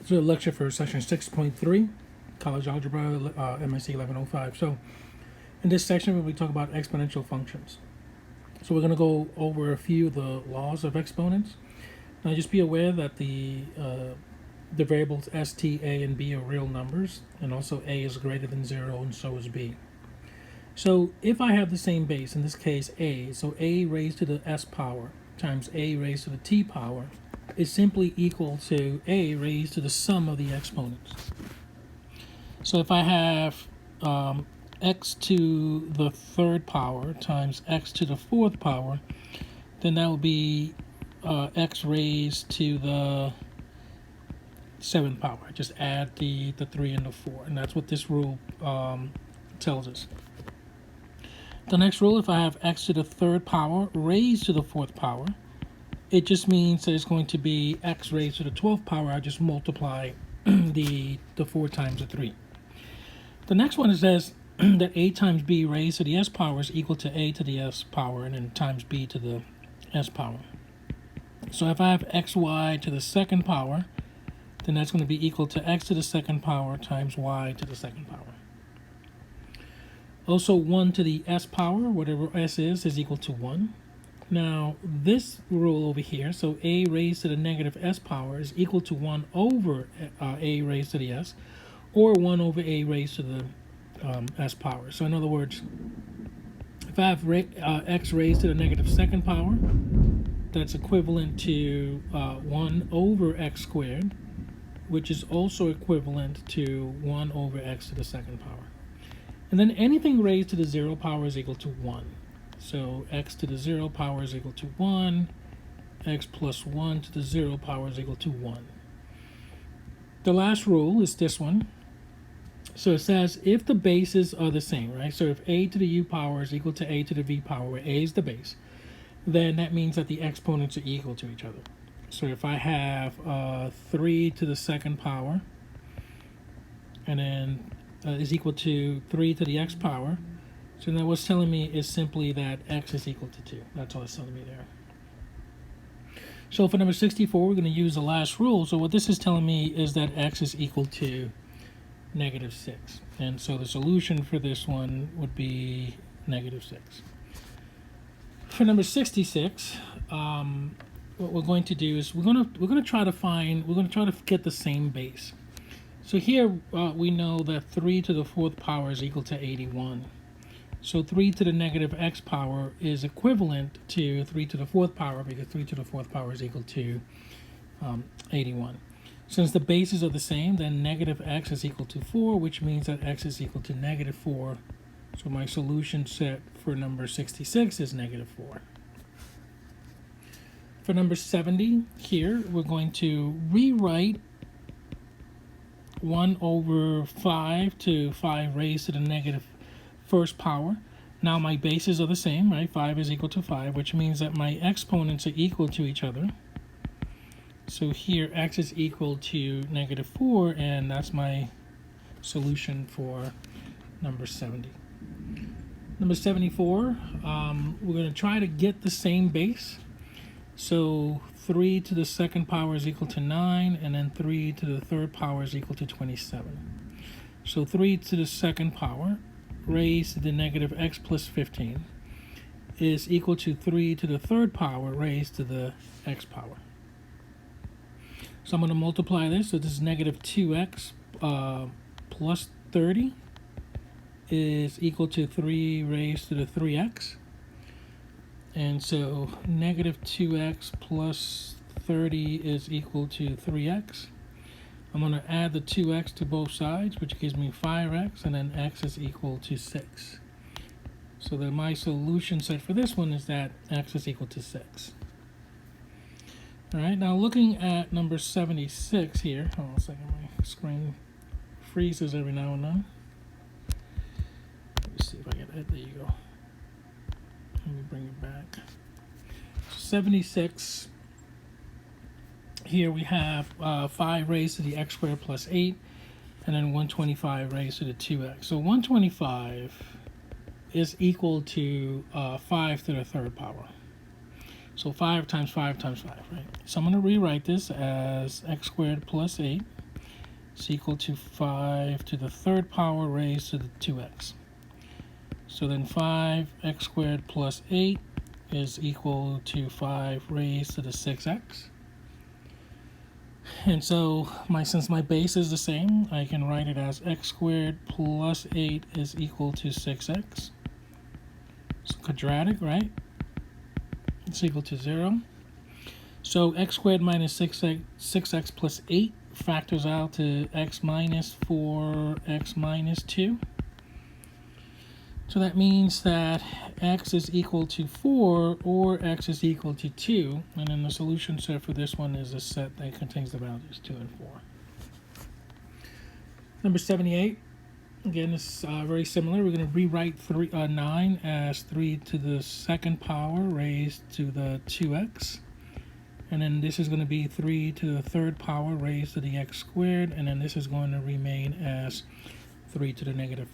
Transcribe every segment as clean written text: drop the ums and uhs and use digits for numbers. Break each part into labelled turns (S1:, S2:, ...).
S1: So, a lecture for section 6.3, College Algebra, MSc 1105. So, in this section, we'll be talking about exponential functions. So, we're going to go over a few of the laws of exponents. Now, just be aware that the variables st, a, and b are real numbers, and also a is greater than 0, and so is b. So, if I have the same base, in this case a, so a raised to the s power times a raised to the t power is simply equal to a raised to the sum of the exponents. So if I have x to the third power times x to the fourth power, then that would be x raised to the seventh power. Just add the 3 and the 4, and that's what this rule tells us. The next rule, if I have x to the third power raised to the fourth power, it just means that it's going to be x raised to the 12th power. I just multiply the 4 times the 3. The next one, it says that a times b raised to the s power is equal to a to the s power, and then times b to the s power. So if I have xy to the second power, then that's going to be equal to x to the second power times y to the second power. Also, 1 to the s power, whatever s is equal to 1. Now, this rule over here, so a raised to the negative s power is equal to 1 over a raised to the s, or 1 over a raised to the s power. So in other words, if I have x raised to the negative second power, that's equivalent to 1 over x squared, which is also equivalent to 1 over x to the second power. And then anything raised to the 0 power is equal to 1. So x to the 0 power is equal to 1. X plus 1 to the 0 power is equal to 1. The last rule is this one. So it says if the bases are the same, right? So if a to the u power is equal to a to the v power, where a is the base, then that means that the exponents are equal to each other. So if I have 3 to the second power, and then is equal to 3 to the x power, so now what's telling me is simply that x is equal to 2. That's all it's telling me there. So for number 64, we're going to use the last rule. So what this is telling me is that x is equal to negative 6. And so the solution for this one would be negative 6. For number 66, what we're going to do is we're going to try to get the same base. So here we know that 3 to the fourth power is equal to 81. So 3 to the negative x power is equivalent to 3 to the fourth power, because 3 to the fourth power is equal to 81. Since the bases are the same, then negative x is equal to 4, which means that x is equal to negative 4. So my solution set for number 66 is negative 4. For number 70, here we're going to rewrite 1 over 5 to 5 raised to the negative first power. Now my bases are the same, right? 5 is equal to 5, which means that my exponents are equal to each other. So here x is equal to negative 4, and that's my solution for number 70. Number 74, we're going to try to get the same base. So 3 to the second power is equal to 9, and then 3 to the third power is equal to 27. So 3 to the second power raised to the negative x plus 15 is equal to 3 to the third power raised to the x power. So I'm going to multiply this. So this is negative 2x plus 30 is equal to 3 raised to the 3x. And so negative 2x plus 30 is equal to 3x. I'm going to add the 2x to both sides, which gives me 5x, and then x is equal to 6. So then my solution set for this one is that x is equal to 6. All right, now looking at number 76 here. Hold on a second, my screen freezes every now and then. Let me see if I get it. There you go. Let me bring it back. 76. Here we have 5 raised to the x squared plus 8, and then 125 raised to the 2x. So 125 is equal to 5 to the third power. So 5 times 5 times 5, right? So I'm going to rewrite this as x squared plus 8 is equal to 5 to the third power raised to the 2x. So then 5x squared plus 8 is equal to 5 raised to the 6x. And so since my base is the same, I can write it as x squared plus 8 is equal to 6x. It's quadratic, right? It's equal to 0. So x squared minus 6x plus 8 factors out to x minus 4x minus 2. So that means that x is equal to 4 or x is equal to 2. And then the solution set for this one is a set that contains the values 2 and 4. Number 78. Again, it's very similar. We're going to rewrite 9 as 3 to the second power raised to the 2x. And then this is going to be 3 to the third power raised to the x squared. And then this is going to remain as 3 to the negative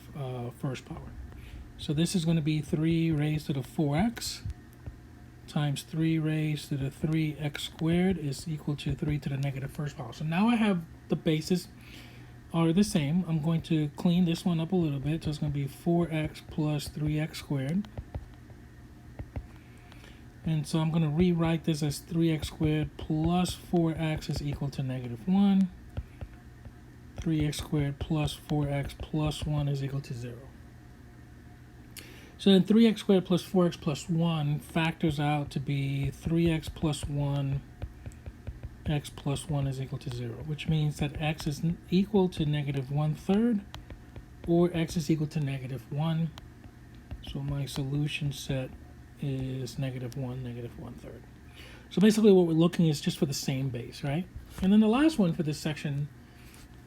S1: first power. So this is going to be 3 raised to the 4x times 3 raised to the 3x squared is equal to 3 to the negative first power. So now I have the bases are the same. I'm going to clean this one up a little bit. So it's going to be 4x plus 3x squared. And so I'm going to rewrite this as 3x squared plus 4x is equal to negative 1. 3x squared plus 4x plus 1 is equal to 0. So then 3x squared plus 4x plus 1 factors out to be 3x plus 1, x plus 1 is equal to 0, which means that x is equal to negative 1/3 or x is equal to negative 1. So my solution set is negative 1, negative 1/3. So basically what we're looking is just for the same base, right? And then the last one for this section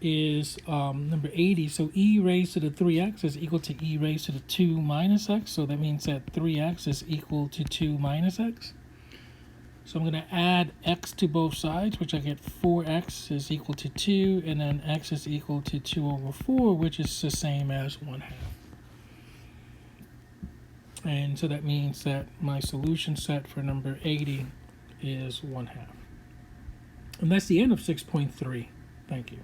S1: is number 80. So e raised to the 3x is equal to e raised to the 2 minus x. So that means that 3x is equal to 2 minus x. So I'm going to add x to both sides, which I get 4x is equal to 2, and then x is equal to 2 over 4, which is the same as 1/2. And so that means that my solution set for number 80 is 1/2. And that's the end of 6.3. Thank you.